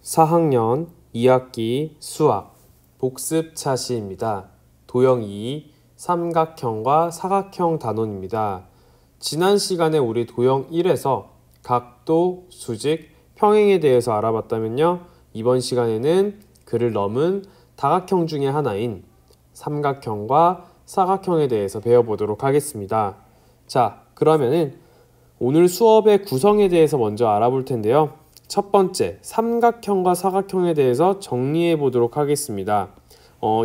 4학년 2학기 수학 복습 차시입니다. 도형 2 삼각형과 사각형 단원입니다. 지난 시간에 우리 도형 1에서 각도, 수직, 평행에 대해서 알아봤다면요. 이번 시간에는 그를 넘은 다각형 중에 하나인 삼각형과 사각형에 대해서 배워보도록 하겠습니다. 자, 그러면은 오늘 수업의 구성에 대해서 먼저 알아볼 텐데요. 첫 번째, 삼각형과 사각형에 대해서 정리해 보도록 하겠습니다.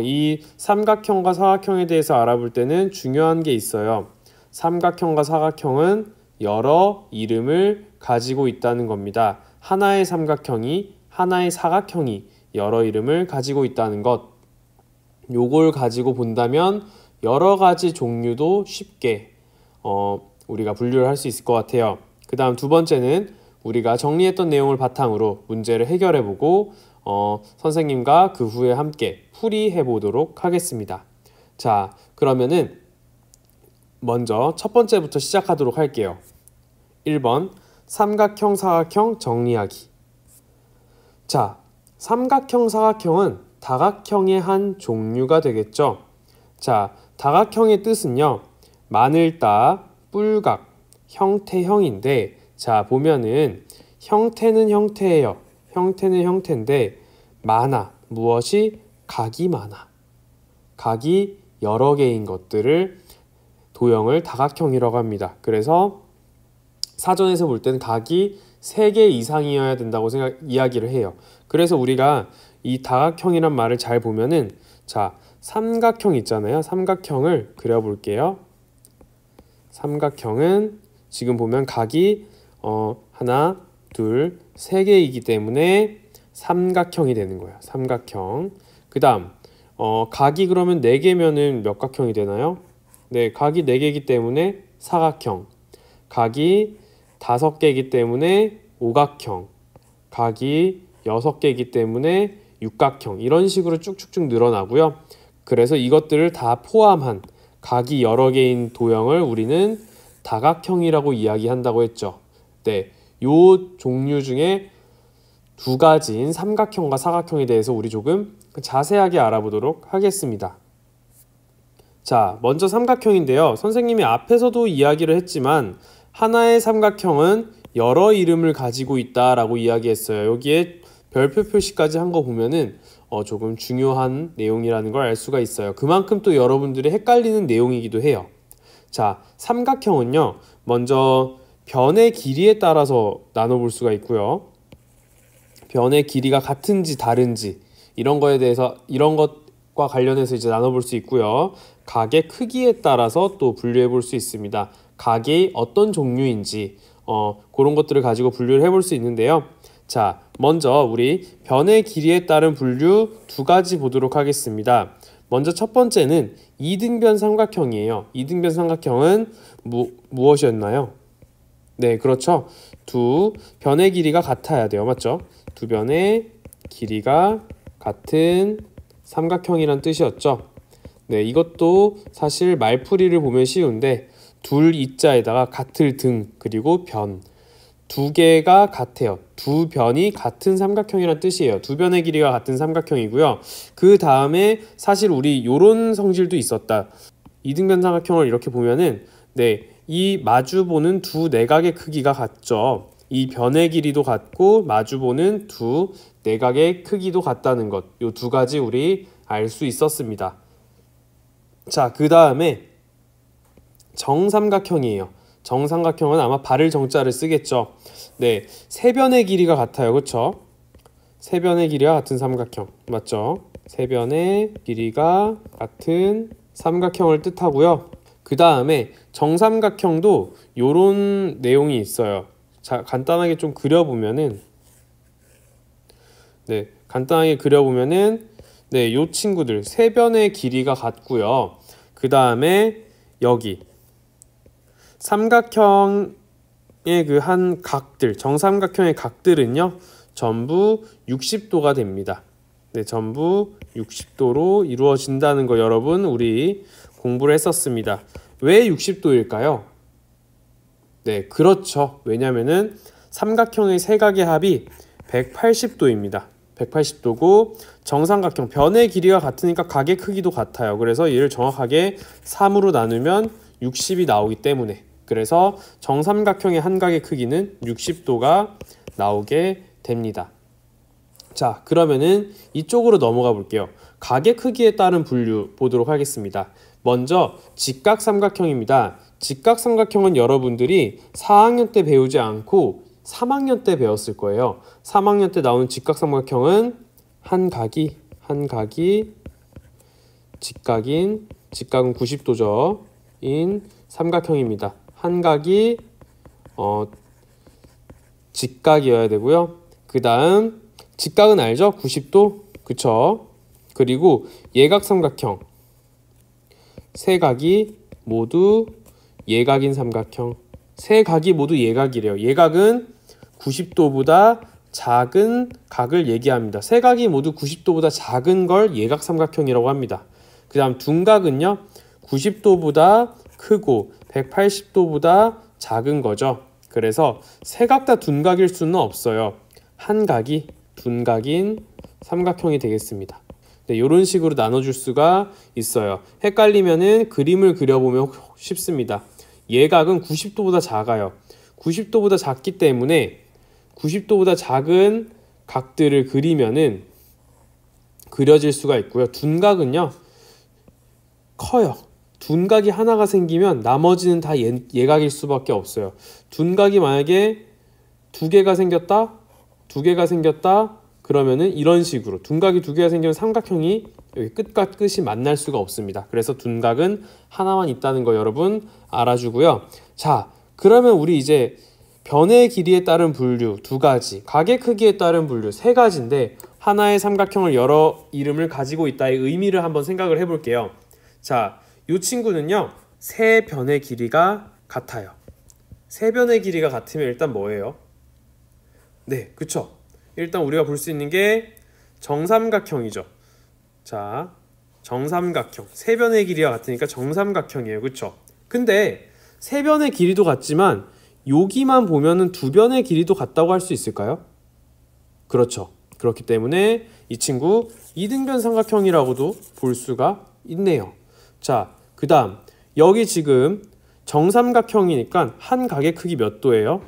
이 삼각형과 사각형에 대해서 알아볼 때는 중요한 게 있어요. 삼각형과 사각형은 여러 이름을 가지고 있다는 겁니다. 하나의 삼각형이, 하나의 사각형이 여러 이름을 가지고 있다는 것. 요걸 가지고 본다면 여러 가지 종류도 쉽게 우리가 분류를 할 수 있을 것 같아요. 그 다음 두 번째는 우리가 정리했던 내용을 바탕으로 문제를 해결해보고 선생님과 그 후에 함께 풀이해 보도록 하겠습니다. 자, 그러면은 먼저 첫 번째부터 시작하도록 할게요. 1번 삼각형, 사각형 정리하기. 자, 삼각형, 사각형은 다각형의 한 종류가 되겠죠. 자, 다각형의 뜻은요, 마늘따, 뿔각, 형태형인데, 자, 보면은 형태는 형태예요. 형태는 형태인데 많아. 무엇이? 각이 많아. 각이 여러 개인 것들을 도형을 다각형이라고 합니다. 그래서 사전에서 볼 때는 각이 3개 이상이어야 된다고 이야기를 해요. 그래서 우리가 이 다각형이란 말을 잘 보면은, 자, 삼각형 있잖아요. 삼각형을 그려볼게요. 삼각형은 지금 보면 각이 하나, 둘, 3개이기 때문에 삼각형이 되는 거예요. 삼각형. 그 다음 각이 그러면 4개면은 몇 각형이 되나요? 네, 각이 4개이기 때문에 사각형. 각이 5개이기 때문에 오각형. 각이 6개이기 때문에 육각형. 이런 식으로 쭉쭉쭉 늘어나고요. 그래서 이것들을 다 포함한 각이 여러 개인 도형을 우리는 다각형이라고 이야기한다고 했죠. 네, 요 종류 중에 두 가지인 삼각형과 사각형에 대해서 우리 조금 자세하게 알아보도록 하겠습니다. 자, 먼저 삼각형인데요. 선생님이 앞에서도 이야기를 했지만 하나의 삼각형은 여러 이름을 가지고 있다라고 이야기했어요. 여기에 별표 표시까지 한 거 보면은 조금 중요한 내용이라는 걸 알 수가 있어요. 그만큼 또 여러분들이 헷갈리는 내용이기도 해요. 자, 삼각형은요, 먼저 변의 길이에 따라서 나눠볼 수가 있고요. 변의 길이가 같은지 다른지 이런 거에 대해서, 이런 것과 관련해서 이제 나눠볼 수 있고요. 각의 크기에 따라서 또 분류해 볼 수 있습니다. 각이 어떤 종류인지 그런 것들을 가지고 분류를 해볼 수 있는데요. 자, 먼저 우리 변의 길이에 따른 분류 두 가지 보도록 하겠습니다. 먼저 첫 번째는 이등변 삼각형이에요. 이등변 삼각형은 무엇이었나요? 네, 그렇죠. 두 변의 길이가 같아야 돼요. 맞죠? 두 변의 길이가 같은 삼각형이란 뜻이었죠. 네, 이것도 사실 말풀이를 보면 쉬운데 둘 이자에다가 같을 등 그리고 변 두 개가 같아요. 두 변이 같은 삼각형이란 뜻이에요. 두 변의 길이가 같은 삼각형이고요. 그 다음에 사실 우리 요런 성질도 있었다. 이등변 삼각형을 이렇게 보면은, 네, 이 마주보는 두 내각의 크기가 같죠. 이 변의 길이도 같고 마주보는 두 내각의 크기도 같다는 것. 요 두 가지 우리 알 수 있었습니다. 자, 그 다음에 정삼각형이에요. 정삼각형은 아마 발을 정자를 쓰겠죠. 네, 세 변의 길이가 같아요. 그렇죠? 세 변의 길이가 같은 삼각형. 맞죠? 세 변의 길이가 같은 삼각형을 뜻하고요. 그 다음에 정삼각형도 요런 내용이 있어요. 자, 간단하게 좀 그려보면은, 네, 간단하게 그려보면은, 네, 요 친구들 세 변의 길이가 같고요. 그 다음에 여기 삼각형의 그 한 각들, 정삼각형의 각들은요, 전부 60도가 됩니다. 네, 전부 60도로 이루어진다는 거 여러분 우리 공부를 했었습니다. 왜 60도일까요? 네, 그렇죠. 왜냐면은 삼각형의 세 각의 합이 180도입니다. 180도고 정삼각형 변의 길이가 같으니까 각의 크기도 같아요. 그래서 얘를 정확하게 3으로 나누면 60이 나오기 때문에, 그래서 정삼각형의 한 각의 크기는 60도가 나오게 됩니다. 자, 그러면은 이쪽으로 넘어가 볼게요. 각의 크기에 따른 분류 보도록 하겠습니다. 먼저 직각삼각형입니다. 직각삼각형은 여러분들이 4학년 때 배우지 않고 3학년 때 배웠을 거예요. 3학년 때 나오는 직각삼각형은 한 각이 직각은 90도죠. 인 삼각형입니다. 한 각이 직각이어야 되고요. 그 다음 직각은 알죠? 90도, 그쵸? 그리고 예각삼각형, 세 각이 모두 예각인 삼각형. 세 각이 모두 예각이래요. 예각은 90도보다 작은 각을 얘기합니다. 세 각이 모두 90도보다 작은 걸 예각삼각형이라고 합니다. 그 다음 둔각은요, 90도보다 크고 180도보다 작은 거죠. 그래서 세 각 다 둔각일 수는 없어요. 한 각이 둔각인 삼각형이 되겠습니다. 네, 이런 식으로 나눠줄 수가 있어요. 헷갈리면은 그림을 그려보면 쉽습니다. 예각은 90도보다 작아요. 90도보다 작기 때문에 90도보다 작은 각들을 그리면은 그려질 수가 있고요. 둔각은요, 커요. 둔각이 하나가 생기면 나머지는 다 예각일 수밖에 없어요. 둔각이 만약에 두 개가 생겼다, 그러면은 이런 식으로 둔각이 두 개가 생기면 삼각형이 여기 끝과 끝이 만날 수가 없습니다. 그래서 둔각은 하나만 있다는 거 여러분 알아주고요. 자, 그러면 우리 이제 변의 길이에 따른 분류 두 가지, 각의 크기에 따른 분류 세 가지인데 하나의 삼각형을 여러 이름을 가지고 있다의 의미를 한번 생각을 해볼게요. 자, 이 친구는요, 세 변의 길이가 같아요. 세 변의 길이가 같으면 일단 뭐예요? 네, 그쵸? 일단 우리가 볼 수 있는 게 정삼각형이죠. 자, 정삼각형. 세 변의 길이가 같으니까 정삼각형이에요. 그쵸? 근데 세 변의 길이도 같지만 여기만 보면은 두 변의 길이도 같다고 할 수 있을까요? 그렇죠. 그렇기 때문에 이 친구 이등변 삼각형이라고도 볼 수가 있네요. 자, 그 다음 여기 지금 정삼각형이니까 한 각의 크기 몇 도예요?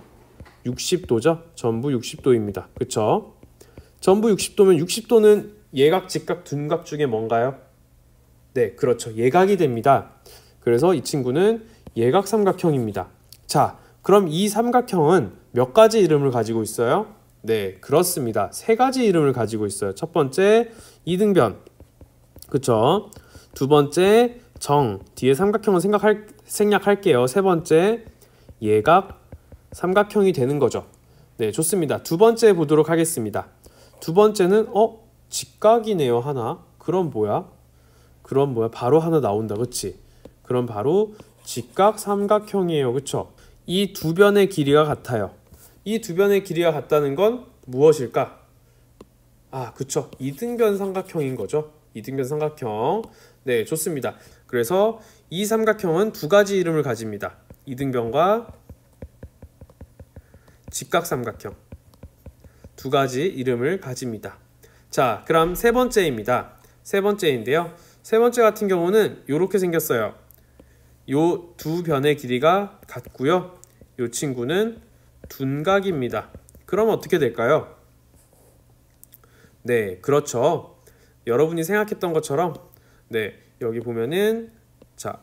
60도죠. 전부 60도입니다. 그쵸? 전부 60도면 60도는 예각, 직각, 둔각 중에 뭔가요? 네, 그렇죠. 예각이 됩니다. 그래서 이 친구는 예각 삼각형입니다. 자, 그럼 이 삼각형은 몇 가지 이름을 가지고 있어요? 네, 그렇습니다. 세 가지 이름을 가지고 있어요. 첫 번째 이등변, 그쵸? 두 번째 정, 뒤에 삼각형은 생략할게요. 세 번째 예각 삼각형이 되는 거죠. 네, 좋습니다. 두 번째 보도록 하겠습니다. 두 번째는 직각이네요. 하나. 그럼 뭐야? 바로 하나 나온다. 그치? 그럼 바로 직각 삼각형이에요. 그쵸? 이 두 변의 길이가 같아요. 이 두 변의 길이가 같다는 건 무엇일까? 아, 그쵸. 이등변 삼각형인 거죠. 이등변 삼각형. 네, 좋습니다. 그래서 이 삼각형은 두 가지 이름을 가집니다. 이등변과 직각삼각형. 두 가지 이름을 가집니다. 자, 그럼 세 번째입니다. 세 번째인데요. 세 번째 같은 경우는 이렇게 생겼어요. 요 두 변의 길이가 같고요. 요 친구는 둔각입니다. 그럼 어떻게 될까요? 네, 그렇죠. 여러분이 생각했던 것처럼 네, 여기 보면은 자,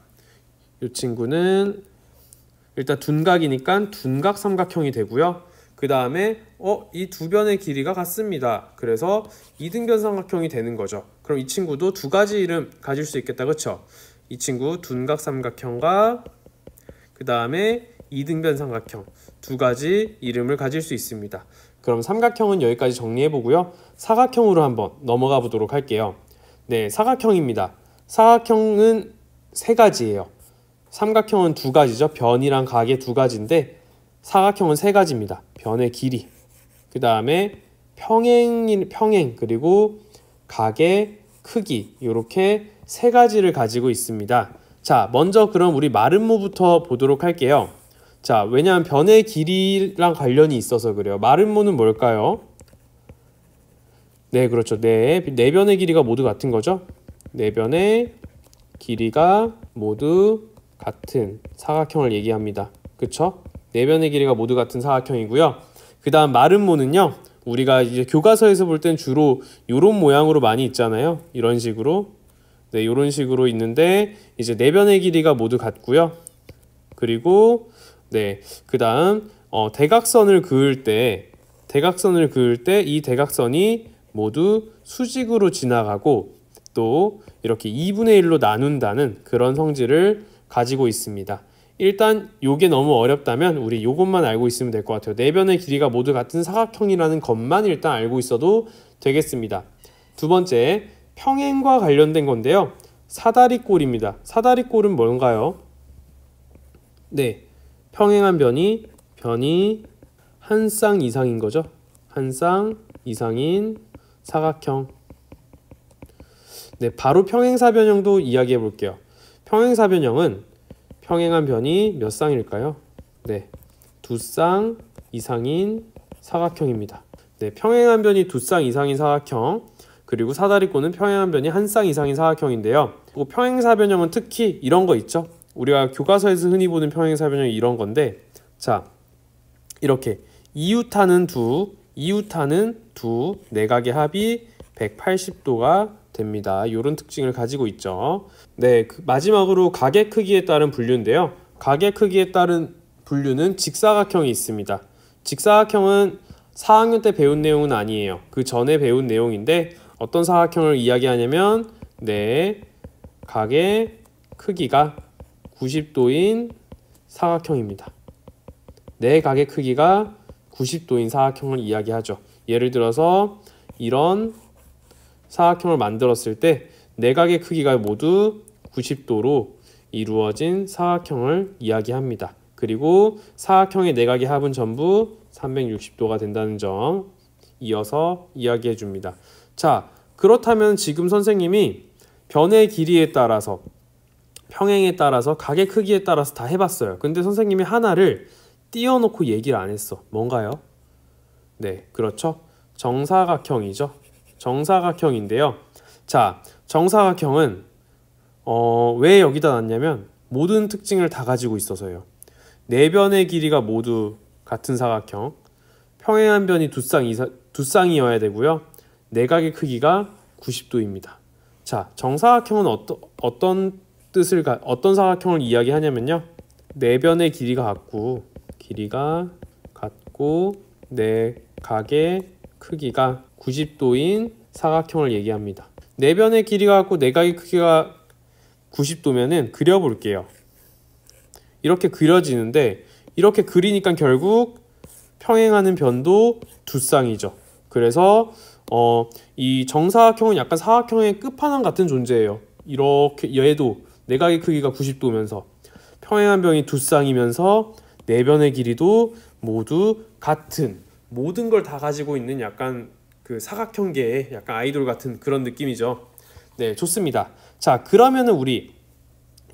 요 친구는 일단 둔각이니까 둔각 삼각형이 되고요. 그 다음에 이 두 변의 길이가 같습니다. 그래서 이등변 삼각형이 되는 거죠. 그럼 이 친구도 두 가지 이름 가질 수 있겠다. 그쵸? 이 친구 둔각 삼각형과 그 다음에 이등변 삼각형 두 가지 이름을 가질 수 있습니다. 그럼 삼각형은 여기까지 정리해 보고요. 사각형으로 한번 넘어가 보도록 할게요. 네, 사각형입니다. 사각형은 세 가지예요. 삼각형은 두 가지죠. 변이랑 각의 두 가지인데 사각형은 세 가지입니다. 변의 길이, 그 다음에 평행 그리고 각의 크기, 이렇게 세 가지를 가지고 있습니다. 자, 먼저 그럼 우리 마름모부터 보도록 할게요. 자, 왜냐하면 변의 길이랑 관련이 있어서 그래요. 마름모는 뭘까요? 네, 그렇죠. 네 변의 길이가 모두 같은 거죠. 네 변의 길이가 모두 같은 사각형을 얘기합니다. 그쵸? 네 변의 길이가 모두 같은 사각형이고요. 그 다음 마름모는요, 우리가 이제 교과서에서 볼 땐 주로 이런 모양으로 많이 있잖아요. 이런 식으로. 네, 이런 식으로 있는데 이제 네 변의 길이가 모두 같고요. 그리고 네, 그 다음 대각선을 그을 때 이 대각선이 모두 수직으로 지나가고 또 이렇게 2분의 1로 나눈다는 그런 성질을 가지고 있습니다. 일단 요게 너무 어렵다면 우리 요것만 알고 있으면 될 것 같아요. 네 변의 길이가 모두 같은 사각형이라는 것만 일단 알고 있어도 되겠습니다. 두 번째, 평행과 관련된 건데요. 사다리꼴입니다. 사다리꼴은 뭔가요? 네, 평행한 변이 한 쌍 이상인 거죠. 한 쌍 이상인 사각형. 네, 바로 평행사변형도 이야기해 볼게요. 평행사변형은 평행한 변이 몇 쌍일까요? 네, 두 쌍 이상인 사각형입니다. 네, 평행한 변이 두 쌍 이상인 사각형, 그리고 사다리꼴은 평행한 변이 한 쌍 이상인 사각형인데요. 그리고 평행사변형은 특히 이런 거 있죠. 우리가 교과서에서 흔히 보는 평행사변형이 이런 건데, 자, 이렇게 이웃하는 두 내각의 합이 180도가 됩니다. 이런 특징을 가지고 있죠. 네, 마지막으로 각의 크기에 따른 분류인데요. 각의 크기에 따른 분류는 직사각형이 있습니다. 직사각형은 4학년 때 배운 내용은 아니에요. 그 전에 배운 내용인데 어떤 사각형을 이야기하냐면 네, 각의 크기가 90도인 사각형입니다. 네 각의 크기가 90도인 사각형을 이야기하죠. 예를 들어서 이런 사각형을 만들었을 때 내각의 크기가 모두 90도로 이루어진 사각형을 이야기합니다. 그리고 사각형의 내각의 합은 전부 360도가 된다는 점 이어서 이야기해 줍니다. 자, 그렇다면 지금 선생님이 변의 길이에 따라서 평행에 따라서 각의 크기에 따라서 다 해봤어요. 근데 선생님이 하나를 띄워놓고 얘기를 안 했어. 뭔가요? 네, 그렇죠. 정사각형이죠. 정사각형인데요. 자, 정사각형은 왜 여기다 놨냐면 모든 특징을 다 가지고 있어서요. 네 변의 길이가 모두 같은 사각형, 평행한 변이 두 쌍이어야 되고요. 내각의 크기가 90도입니다. 자, 정사각형은 어떤 사각형을 이야기하냐면요. 네 변의 길이가 같고 네 각의 크기가 90도인 사각형을 얘기합니다. 네 변의 길이가 같고 네 각의 크기가 90도면은 그려볼게요. 이렇게 그려지는데 이렇게 그리니까 결국 평행하는 변도 두 쌍이죠. 그래서 이 정사각형은 약간 사각형의 끝판왕 같은 존재예요. 이렇게 얘도 네 각의 크기가 90도면서 평행한 변이 두 쌍이면서 네 변의 길이도 모두 같은 모든 걸 다 가지고 있는 약간 그 사각형계의 약간 아이돌 같은 그런 느낌이죠. 네, 좋습니다. 자, 그러면은 우리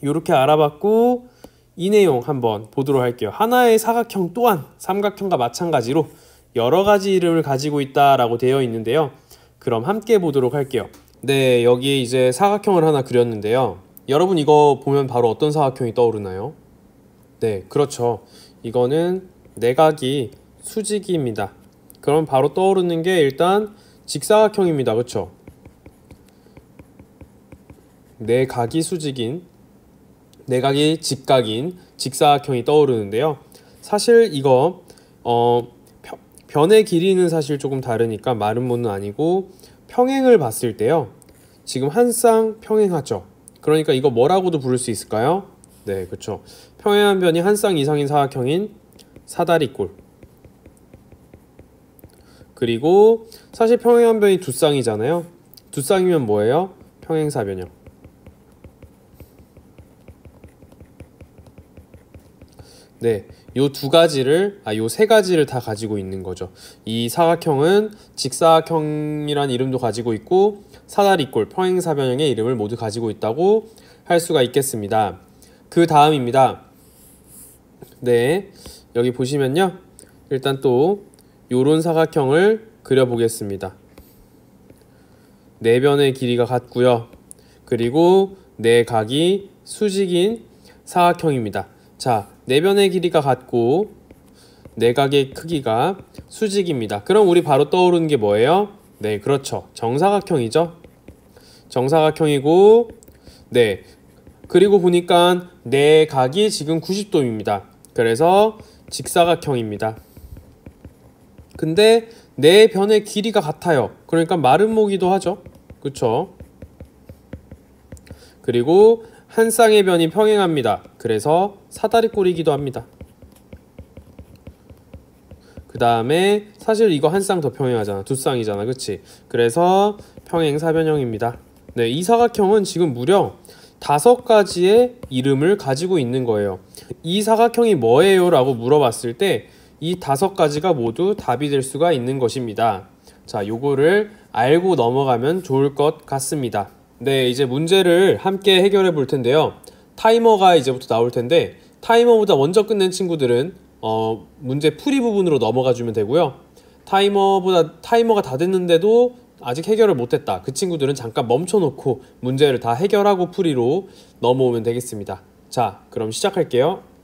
이렇게 알아봤고 이 내용 한번 보도록 할게요. 하나의 사각형 또한 삼각형과 마찬가지로 여러 가지 이름을 가지고 있다라고 되어 있는데요. 그럼 함께 보도록 할게요. 네, 여기 이제 사각형을 하나 그렸는데요. 여러분 이거 보면 바로 어떤 사각형이 떠오르나요? 네, 그렇죠. 이거는 내각이 수직입니다. 그럼 바로 떠오르는 게 일단 직사각형입니다. 그렇죠? 내각이 수직인, 내각이 직각인 직사각형이 떠오르는데요. 사실 이거 변의 길이는 사실 조금 다르니까 마름모는 아니고 평행을 봤을 때요. 지금 한 쌍 평행하죠. 그러니까 이거 뭐라고도 부를 수 있을까요? 네, 그렇죠. 평행한 변이 한 쌍 이상인 사각형인 사다리꼴. 그리고 사실 평행한 변이 두 쌍이잖아요. 두 쌍이면 뭐예요? 평행사변형. 네, 요 세 가지를 다 가지고 있는 거죠. 이 사각형은 직사각형이란 이름도 가지고 있고 사다리꼴, 평행사변형의 이름을 모두 가지고 있다고 할 수가 있겠습니다. 그 다음입니다. 네, 여기 보시면요. 일단 또 요런 사각형을 그려보겠습니다. 네 변의 길이가 같고요. 그리고 네 각이 수직인 사각형입니다. 자, 네 변의 길이가 같고 네 각의 크기가 수직입니다. 그럼 우리 바로 떠오르는 게 뭐예요? 네, 그렇죠. 정사각형이죠. 정사각형이고, 네. 그리고 보니까 네 각이 지금 90도입니다. 그래서 직사각형입니다. 근데 네 변의 길이가 같아요. 그러니까 마름모기도 하죠. 그쵸? 그리고 한 쌍의 변이 평행합니다. 그래서 사다리꼴이기도 합니다. 그 다음에 사실 이거 한 쌍 더 평행하잖아. 두 쌍이잖아. 그치? 그래서 평행사변형입니다. 네, 이 사각형은 지금 무려 5가지의 이름을 가지고 있는 거예요. 이 사각형이 뭐예요? 라고 물어봤을 때 이 5가지가 모두 답이 될 수가 있는 것입니다. 자, 요거를 알고 넘어가면 좋을 것 같습니다. 네, 이제 문제를 함께 해결해 볼 텐데요. 타이머가 이제부터 나올 텐데 타이머보다 먼저 끝낸 친구들은 문제 풀이 부분으로 넘어가 주면 되고요. 타이머가 다 됐는데도 아직 해결을 못했다. 그 친구들은 잠깐 멈춰놓고 문제를 다 해결하고 풀이로 넘어오면 되겠습니다. 자, 그럼 시작할게요.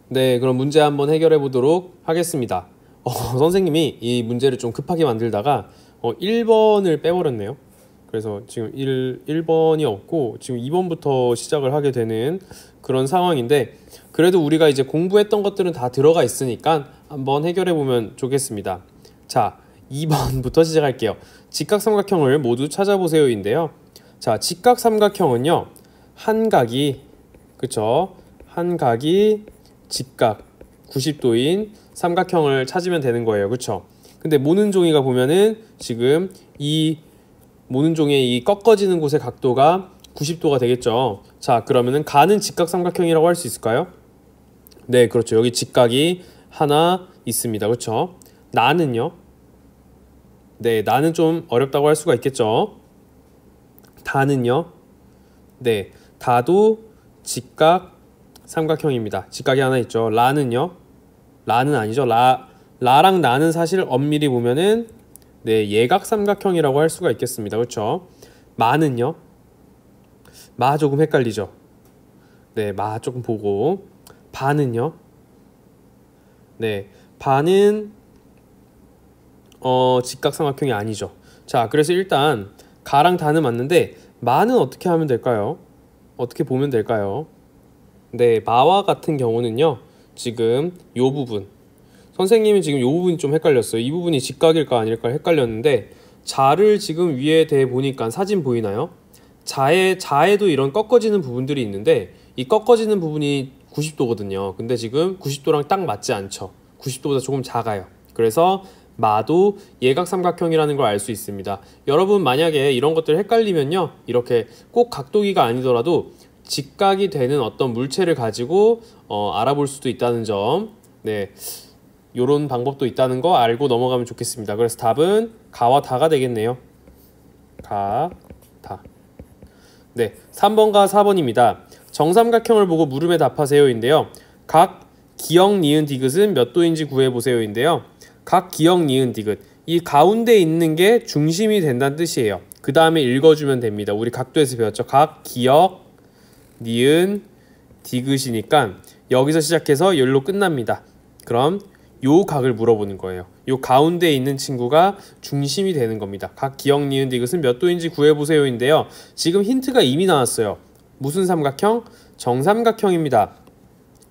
네, 그럼 문제 한번 해결해 보도록 하겠습니다. 선생님이 이 문제를 좀 급하게 만들다가 1번을 빼버렸네요. 그래서 지금 1번이 없고 지금 2번부터 시작을 하게 되는 그런 상황인데, 그래도 우리가 이제 공부했던 것들은 다 들어가 있으니까 한번 해결해 보면 좋겠습니다. 자, 2번부터 시작할게요. 직각삼각형을 모두 찾아보세요인데요. 자, 직각삼각형은요, 한 각이, 그쵸? 한 각이 직각 90도인 삼각형을 찾으면 되는 거예요. 그쵸? 근데 모는 종이가 보면은 지금 이 모는 종이의 이 꺾어지는 곳의 각도가 90도가 되겠죠. 자, 그러면은 가는 직각삼각형이라고 할 수 있을까요? 네, 그렇죠. 여기 직각이 하나 있습니다. 그렇죠? 나는요? 네, 나는 좀 어렵다고 할 수가 있겠죠. 다는요? 네, 다도 직각 삼각형입니다. 직각이 하나 있죠. 라는요? 라는 아니죠. 라랑 나는 사실 엄밀히 보면은 네, 예각 삼각형이라고 할 수가 있겠습니다. 그렇죠? 마는요? 마 조금 헷갈리죠. 네, 마 조금 보고. 바는요? 네, 바는 직각삼각형이 아니죠. 자, 그래서 일단 가랑 다는 맞는데 마는 어떻게 하면 될까요? 어떻게 보면 될까요? 네, 마와 같은 경우는요, 지금 요 부분, 선생님이 지금 요 부분이 좀 헷갈렸어요. 이 부분이 직각일까 아닐까 헷갈렸는데, 자를 지금 위에 대 보니까 사진 보이나요? 자에도 이런 꺾어지는 부분들이 있는데 이 꺾어지는 부분이 90도거든요. 근데 지금 90도랑 딱 맞지 않죠. 90도보다 조금 작아요. 그래서 마도 예각삼각형이라는 걸 알 수 있습니다. 여러분 만약에 이런 것들 헷갈리면요, 이렇게 꼭 각도기가 아니더라도 직각이 되는 어떤 물체를 가지고 알아볼 수도 있다는 점, 네, 요런 방법도 있다는 거 알고 넘어가면 좋겠습니다. 그래서 답은 가와 다가 되겠네요. 가, 다. 네, 3번과 4번입니다. 정삼각형을 보고 물음에 답하세요인데요. 각 기역, 니은, 디귿은 몇 도인지 구해보세요인데요. 각 기역, 니은, 디귿, 이 가운데 있는 게 중심이 된다는 뜻이에요. 그 다음에 읽어주면 됩니다. 우리 각도에서 배웠죠. 각 기역, 니은, 디귿이니까 여기서 시작해서 여기로 끝납니다. 그럼 요 각을 물어보는 거예요. 요 가운데 있는 친구가 중심이 되는 겁니다. 각 기역, 니은, 디귿은 몇 도인지 구해보세요인데요. 지금 힌트가 이미 나왔어요. 무슨 삼각형? 정삼각형입니다.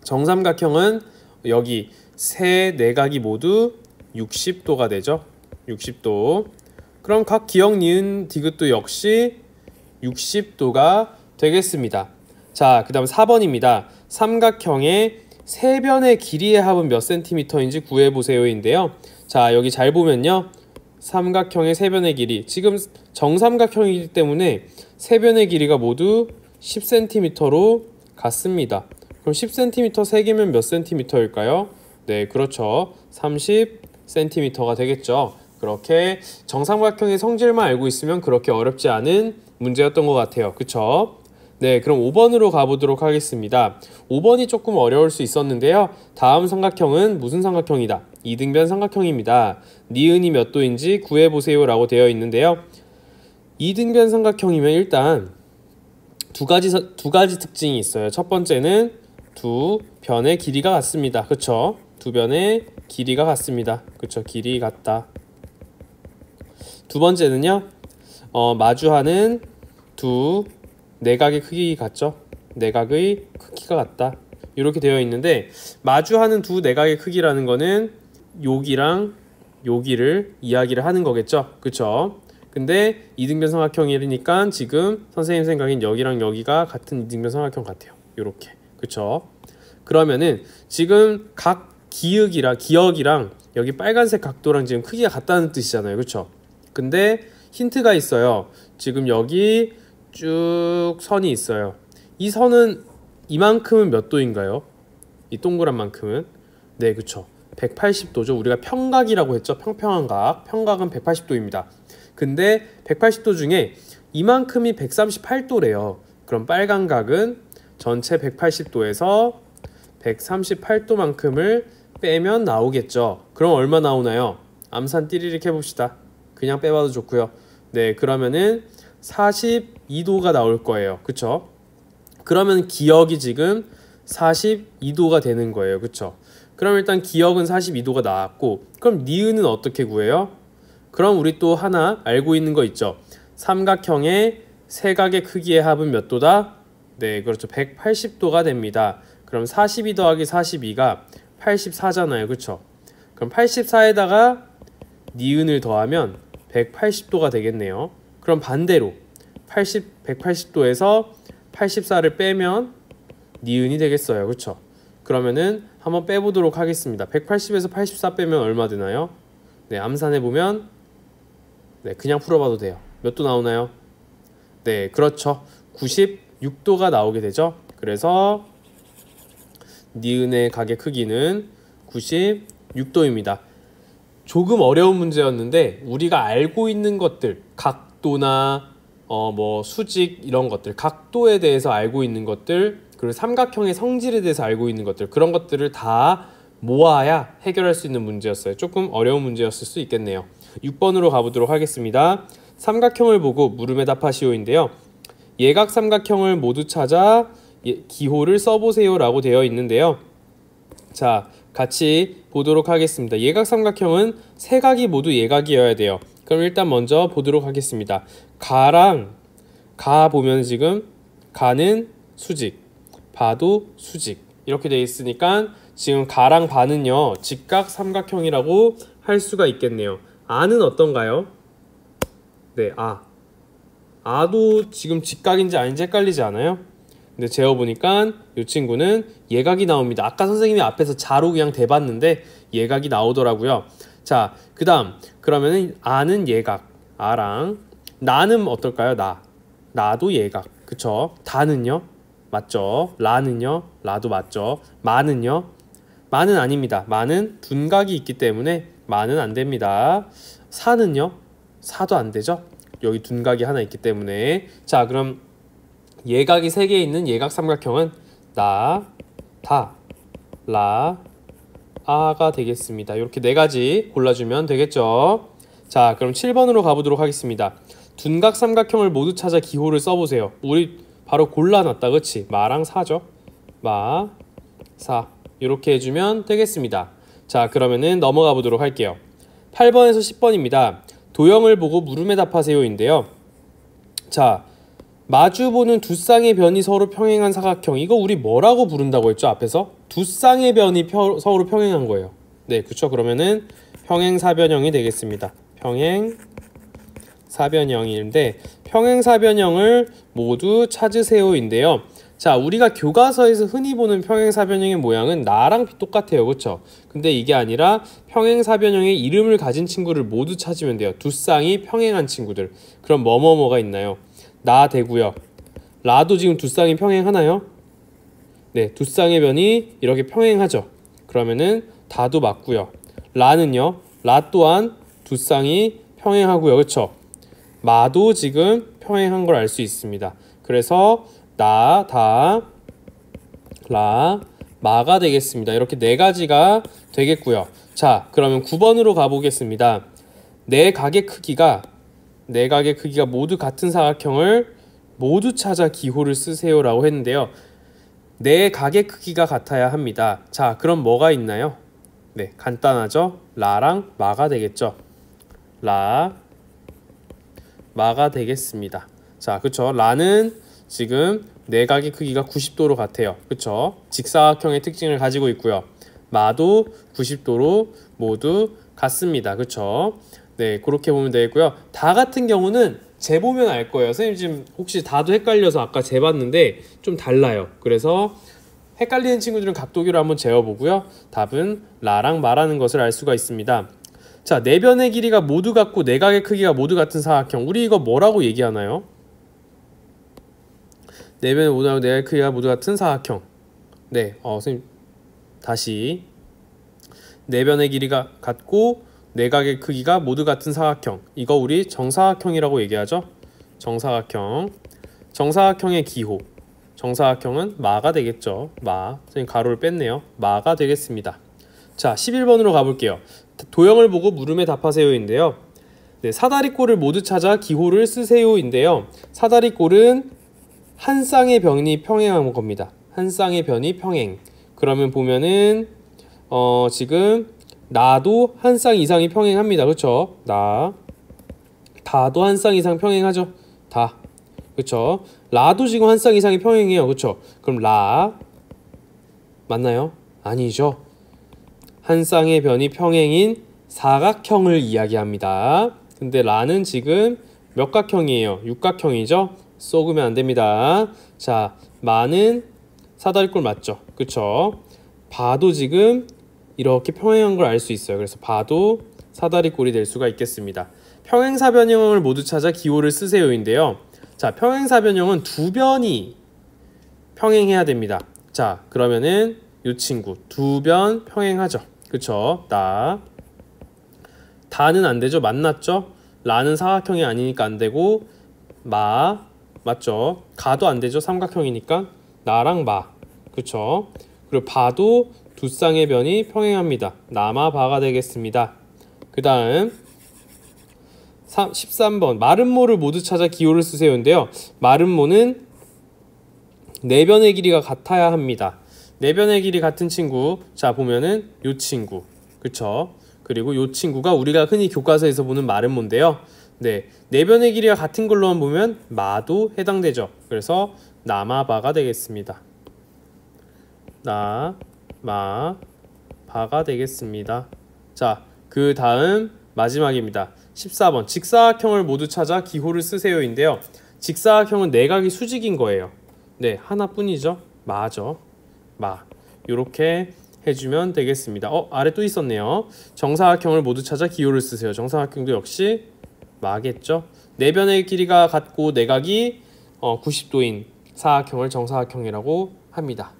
정삼각형은 여기 세 내각이 모두 60도가 되죠. 60도. 그럼 각 기역, 니은, 디귿도 역시 60도가 되겠습니다. 자, 그 다음 4번입니다. 삼각형의 세 변의 길이의 합은 몇 cm인지 구해보세요인데요. 자, 여기 잘 보면요, 삼각형의 세 변의 길이, 지금 정삼각형이기 때문에 세 변의 길이가 모두 10cm로 같습니다. 그럼 10cm 3개면 몇 cm일까요? 네, 그렇죠. 30cm가 되겠죠. 그렇게 정삼각형의 성질만 알고 있으면 그렇게 어렵지 않은 문제였던 것 같아요. 그쵸? 네, 그럼 5번으로 가보도록 하겠습니다. 5번이 조금 어려울 수 있었는데요. 다음 삼각형은 무슨 삼각형이다? 이등변 삼각형입니다. 니은이 몇 도인지 구해보세요 라고 되어 있는데요. 이등변 삼각형이면 일단 두 가지 특징이 있어요. 첫 번째는 두 변의 길이가 같습니다. 그쵸? 두 변의 길이가 같습니다. 그쵸? 길이 같다. 두 번째는요, 마주하는 두 내각의 크기 같죠? 내각의 크기가 같다. 이렇게 되어 있는데, 마주하는 두 내각의 크기라는 거는 여기랑 여기를 이야기를 하는 거겠죠? 그쵸? 근데 이등변 삼각형이니까 지금 선생님 생각엔 여기랑 여기가 같은 이등변 삼각형 같아요. 요렇게. 그쵸? 그러면은 지금 각 기역이랑 여기 빨간색 각도랑 지금 크기가 같다는 뜻이잖아요. 그쵸? 근데 힌트가 있어요. 지금 여기 쭉 선이 있어요. 이 선은 이만큼은 몇 도인가요? 이 동그란 만큼은? 네, 그쵸. 180도죠. 우리가 평각이라고 했죠. 평평한 각. 평각은 180도입니다. 근데 180도 중에 이만큼이 138도래요. 그럼 빨간 각은 전체 180도에서 138도만큼을 빼면 나오겠죠. 그럼 얼마 나오나요? 암산 띠리릭 해봅시다. 그냥 빼봐도 좋고요. 네, 그러면은 42도가 나올 거예요. 그쵸? 그러면 기역이 지금 42도가 되는 거예요. 그쵸? 그럼 일단 기역은 42도가 나왔고, 그럼 니은은 어떻게 구해요? 그럼 우리 또 하나 알고 있는 거 있죠? 삼각형의 세각의 크기의 합은 몇 도다? 네, 그렇죠. 180도가 됩니다. 그럼 42 더하기 42가 84잖아요. 그쵸? 그럼 84에다가 니은을 더하면 180도가 되겠네요. 그럼 반대로 180도에서 84를 빼면 니은이 되겠어요. 그쵸? 그러면은 한번 빼보도록 하겠습니다. 180에서 84 빼면 얼마 되나요? 네, 암산해보면 네, 그냥 풀어봐도 돼요. 몇 도 나오나요? 네, 그렇죠. 96도가 나오게 되죠. 그래서 니은의 각의 크기는 96도입니다. 조금 어려운 문제였는데 우리가 알고 있는 것들, 각도나 뭐 수직 이런 것들, 각도에 대해서 알고 있는 것들, 그리고 삼각형의 성질에 대해서 알고 있는 것들, 그런 것들을 다 모아야 해결할 수 있는 문제였어요. 조금 어려운 문제였을 수 있겠네요. 6번으로 가보도록 하겠습니다. 삼각형을 보고 물음에 답하시오인데요. 예각 삼각형을 모두 찾아 기호를 써보세요 라고 되어 있는데요. 자, 같이 보도록 하겠습니다. 예각 삼각형은 세 각이 모두 예각이어야 돼요. 그럼 일단 먼저 보도록 하겠습니다. 가랑 가 보면 지금 가는 수직, 바도 수직 이렇게 되어 있으니까 지금 가랑 바는요 직각 삼각형이라고 할 수가 있겠네요. 아는 어떤가요? 네, 아도 지금 직각인지 아닌지 헷갈리지 않아요? 근데 재어보니까 이 친구는 예각이 나옵니다. 아까 선생님이 앞에서 자로 그냥 대봤는데 예각이 나오더라고요. 자, 그 다음 그러면은 아는 예각, 아랑 나는 어떨까요? 나도 예각, 그쵸? 다는요? 맞죠? 라는요? 라도 맞죠? 마는요? 마는 아닙니다. 마는 둔각이 있기 때문에 마는 안 됩니다. 사는요? 사도 안 되죠? 여기 둔각이 하나 있기 때문에. 자, 그럼 예각이 3개 있는 예각 삼각형은 나, 다, 라, 아가 되겠습니다. 이렇게 4가지 골라주면 되겠죠. 자, 그럼 7번으로 가보도록 하겠습니다. 둔각 삼각형을 모두 찾아 기호를 써보세요. 우리 바로 골라놨다, 그치? 마랑 사죠. 마, 사 이렇게 해주면 되겠습니다. 자, 그러면은 넘어가 보도록 할게요. 8번에서 10번입니다. 도형을 보고 물음에 답하세요인데요. 자, 마주보는 두 쌍의 변이 서로 평행한 사각형, 이거 우리 뭐라고 부른다고 했죠? 앞에서 두 쌍의 변이 서로 평행한 거예요. 네, 그쵸? 그러면은 평행사변형이 되겠습니다. 평행사변형인데 평행사변형을 모두 찾으세요인데요. 자, 우리가 교과서에서 흔히 보는 평행사변형의 모양은 나랑 똑같아요. 그쵸? 근데 이게 아니라 평행사변형의 이름을 가진 친구를 모두 찾으면 돼요. 두 쌍이 평행한 친구들. 그럼 뭐뭐뭐가 있나요? 나 되고요. 라도 지금 두 쌍이 평행하나요? 네, 두 쌍의 변이 이렇게 평행하죠. 그러면은 다도 맞고요. 라는요. 라 또한 두 쌍이 평행하고요. 그쵸? 마도 지금 평행한 걸 알 수 있습니다. 그래서 나, 다, 라, 마가 되겠습니다. 이렇게 4가지가 되겠고요. 자, 그러면 9번으로 가보겠습니다. 네 각의 크기가 모두 같은 사각형을 모두 찾아 기호를 쓰세요 라고 했는데요. 네 각의 크기가 같아야 합니다. 자, 그럼 뭐가 있나요? 네, 간단하죠? 라랑 마가 되겠죠. 라, 마가 되겠습니다. 자, 그쵸? 라는 지금 네 각의 크기가 90도로 같아요. 그쵸? 직사각형의 특징을 가지고 있고요. 마도 90도로 모두 같습니다. 그쵸? 네, 그렇게 보면 되겠고요. 다 같은 경우는 재보면 알 거예요. 선생님 지금 혹시 다도 헷갈려서 아까 재봤는데 좀 달라요. 그래서 헷갈리는 친구들은 각도기로 한번 재어보고요. 답은 라랑 마라는 것을 알 수가 있습니다. 자, 네 변의 길이가 모두 같고 네 각의 크기가 모두 같은 사각형, 우리 이거 뭐라고 얘기하나요? 네 변의 모두 같고 네 각의 크기가 모두 같은 사각형. 네, 선생님 다시 네 변의 길이가 같고 네 각의 크기가 모두 같은 사각형, 이거 우리 정사각형이라고 얘기하죠. 정사각형, 정사각형의 기호, 정사각형은 마가 되겠죠. 마, 선생님 가로를 뺐네요. 마가 되겠습니다. 자, 11번으로 가볼게요. 도형을 보고 물음에 답하세요인데요. 네, 사다리꼴을 모두 찾아 기호를 쓰세요인데요. 사다리꼴은 한 쌍의 변이 평행한 겁니다. 한 쌍의 변이 평행. 그러면 보면은 지금 나도 한 쌍 이상이 평행합니다. 그쵸? 다도 한 쌍 이상 평행하죠. 다. 그쵸? 라도 지금 한 쌍 이상이 평행해요. 그쵸? 그럼 라 맞나요? 아니죠. 한 쌍의 변이 평행인 사각형을 이야기합니다. 근데 라는 지금 몇 각형이에요? 육각형이죠? 쏘으면 안 됩니다. 자, 마는 사다리꼴 맞죠? 그쵸? 바도 지금 이렇게 평행한 걸 알 수 있어요. 그래서 바도 사다리꼴이 될 수가 있겠습니다. 평행사변형을 모두 찾아 기호를 쓰세요인데요. 자, 평행사변형은 두 변이 평행해야 됩니다. 자, 그러면은 이 친구 두 변 평행하죠. 그쵸? 다는 안 되죠. 만났죠? 라는 사각형이 아니니까 안 되고 맞죠? 가도 안 되죠. 삼각형이니까 나랑 마. 그쵸? 그리고 바도 두 쌍의 변이 평행합니다. 나마 바가 되겠습니다. 그 다음 13번 마름모를 모두 찾아 기호를 쓰세요인데요. 마름모는 네 변의 길이가 같아야 합니다. 네 변의 길이 같은 친구, 자 보면은 요 친구, 그쵸? 그리고 요 친구가 우리가 흔히 교과서에서 보는 마름모인데요. 네 변의 길이가 같은 걸로만 보면 마도 해당되죠. 그래서 나마바가 되겠습니다. 나마바가 되겠습니다. 자, 그 다음 마지막입니다. 14번 직사각형을 모두 찾아 기호를 쓰세요인데요. 직사각형은 내각이 수직인 거예요. 네, 하나뿐이죠. 마죠. 요렇게 해주면 되겠습니다. 아래 또 있었네요. 정사각형을 모두 찾아 기호를 쓰세요. 정사각형도 역시 마겠죠. 네 변의 길이가 같고 내각이 90도인 사각형을 정사각형이라고 합니다.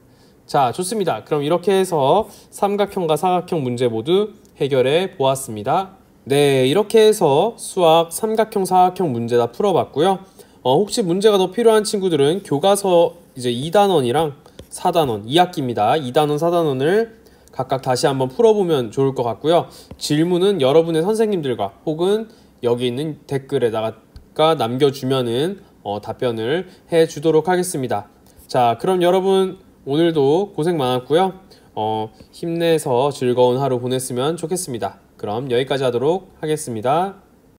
자, 좋습니다. 그럼 이렇게 해서 삼각형과 사각형 문제 모두 해결해 보았습니다. 네, 이렇게 해서 수학 삼각형, 사각형 문제 다 풀어봤고요. 혹시 문제가 더 필요한 친구들은 교과서 이제 2단원이랑 4단원, 2학기입니다. 2단원, 4단원을 각각 다시 한번 풀어보면 좋을 것 같고요. 질문은 여러분의 선생님들과 혹은 여기 있는 댓글에다가 남겨주면은 답변을 해주도록 하겠습니다. 자, 그럼 여러분 오늘도 고생 많았고요. 힘내서 즐거운 하루 보냈으면 좋겠습니다. 그럼 여기까지 하도록 하겠습니다.